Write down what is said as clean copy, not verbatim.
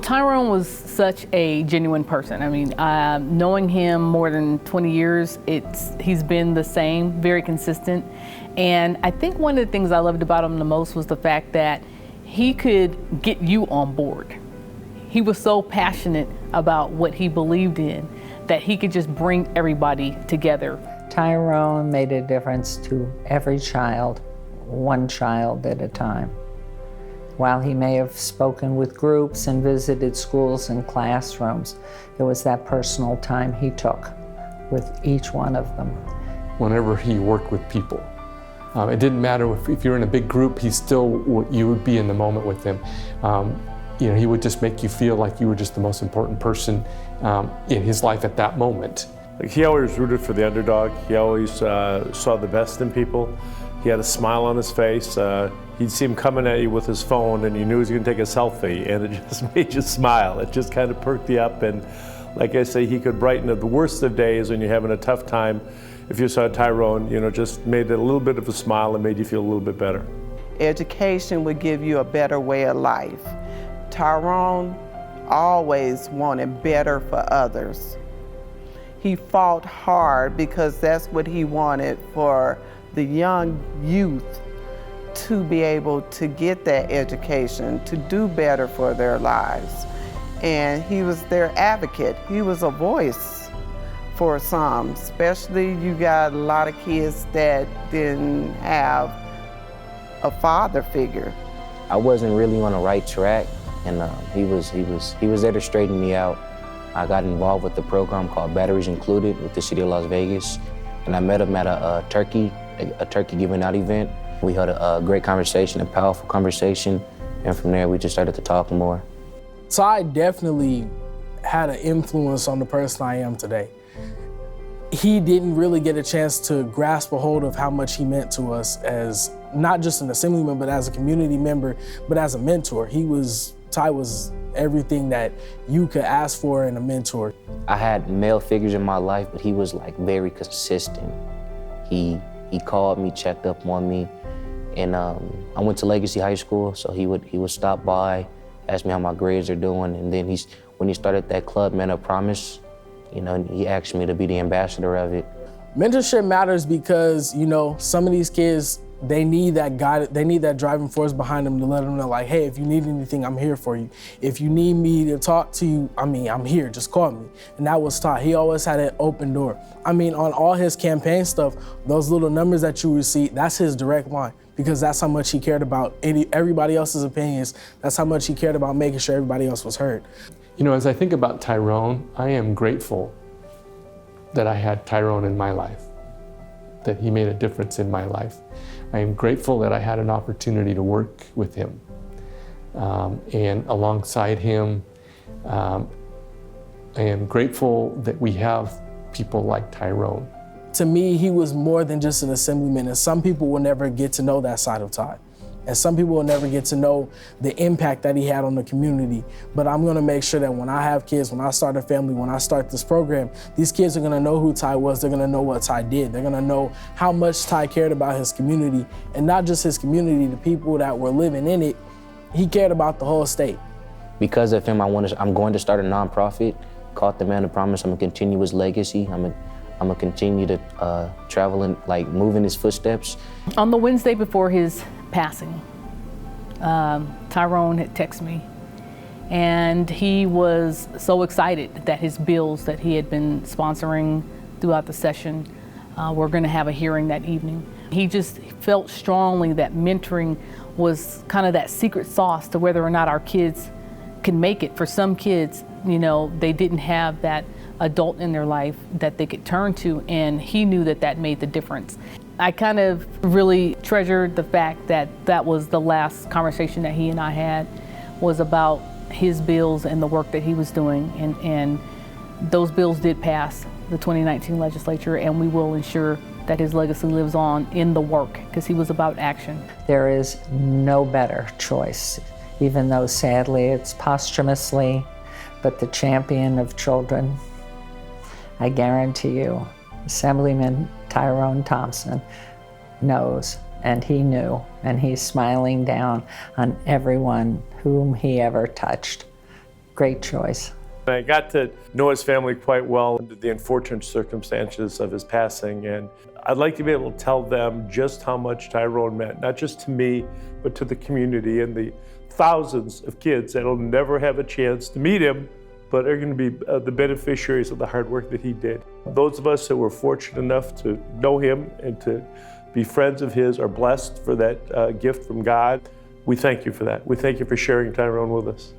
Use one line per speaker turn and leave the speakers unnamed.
Tyrone was such a genuine person. I mean, knowing him more than 20 years, he's been the same, very consistent. And I think one of the things I loved about him the most was the fact that he could get you on board. He was so passionate about what he believed in that he could just bring everybody together.
Tyrone made a difference to every child, one child at a time. While he may have spoken with groups and visited schools and classrooms, it was that personal time he took with each one of them.
Whenever he worked with people, it didn't matter if you're in a big group, you would be in the moment with him. He would just make you feel like you were just the most important person in his life at that moment.
Like, he always rooted for the underdog. He always saw the best in people. He had a smile on his face. You'd see him coming at you with his phone and you knew he was going to take a selfie, and it just made you smile. It just kind of perked you up, and like I say, he could brighten the worst of days when you're having a tough time. If you saw Tyrone, just made it a little bit of a smile and made you feel a little bit better.
Education would give you a better way of life. Tyrone always wanted better for others. He fought hard because that's what he wanted for the young youth to be able to get that education, to do better for their lives. And he was their advocate. He was a voice for some, especially you got a lot of kids that didn't have a father figure.
I wasn't really on the right track, and he was there to straighten me out. I got involved with the program called Batteries Included with the city of Las Vegas, and I met him at a turkey giving out event. We had a great conversation, a powerful conversation, and from there we just started to talk more.
Ty definitely had an influence on the person I am today. He didn't really get a chance to grasp a hold of how much he meant to us as not just an assemblyman, but as a community member, but as a mentor. Ty was everything that you could ask for in a mentor.
I had male figures in my life, but he was like very consistent. He called me, checked up on me, and I went to Legacy High School, so he would stop by, ask me how my grades are doing, and then when he started that club, Men of Promise, he asked me to be the ambassador of it.
Mentorship matters because, some of these kids, they need that guide, they need that driving force behind them to let them know, like, hey, if you need anything, I'm here for you. If you need me to talk to you, I'm here, just call me. And that was Ty. He always had an open door. On all his campaign stuff, those little numbers that you receive, that's his direct line, because that's how much he cared about everybody else's opinions. That's how much he cared about making sure everybody else was heard.
As I think about Tyrone, I am grateful that I had Tyrone in my life, that he made a difference in my life. I am grateful that I had an opportunity to work with him. And alongside him, I am grateful that we have people like Tyrone.
To me, he was more than just an assemblyman, and some people will never get to know that side of Ty. And some people will never get to know the impact that he had on the community. But I'm gonna make sure that when I have kids, when I start a family, when I start this program, these kids are gonna know who Ty was, they're gonna know what Ty did. They're gonna know how much Ty cared about his community, and not just his community, the people that were living in it. He cared about the whole state.
Because of him, I'm going to start a nonprofit called the Man of Promise. I'm gonna continue his legacy. I'm gonna continue to travel and move in his footsteps.
On the Wednesday before his passing, Tyrone had texted me, and he was so excited that his bills that he had been sponsoring throughout the session were going to have a hearing that evening. He just felt strongly that mentoring was kind of that secret sauce to whether or not our kids can make it. For some kids, they didn't have that adult in their life that they could turn to, and he knew that made the difference. I kind of really treasured the fact that that was the last conversation that he and I had, was about his bills and the work that he was doing. And those bills did pass the 2019 legislature, and we will ensure that his legacy lives on in the work, because he was about action.
There is no better choice, even though sadly it's posthumously, but the champion of children. I guarantee you, Assemblyman Tyrone Thompson knows, and he knew, and he's smiling down on everyone whom he ever touched. Great choice.
I got to know his family quite well under the unfortunate circumstances of his passing, and I'd like to be able to tell them just how much Tyrone meant, not just to me, but to the community and the thousands of kids that'll never have a chance to meet him, but are going to be the beneficiaries of the hard work that he did. Those of us that were fortunate enough to know him and to be friends of his are blessed for that gift from God. We thank you for that. We thank you for sharing Tyrone with us.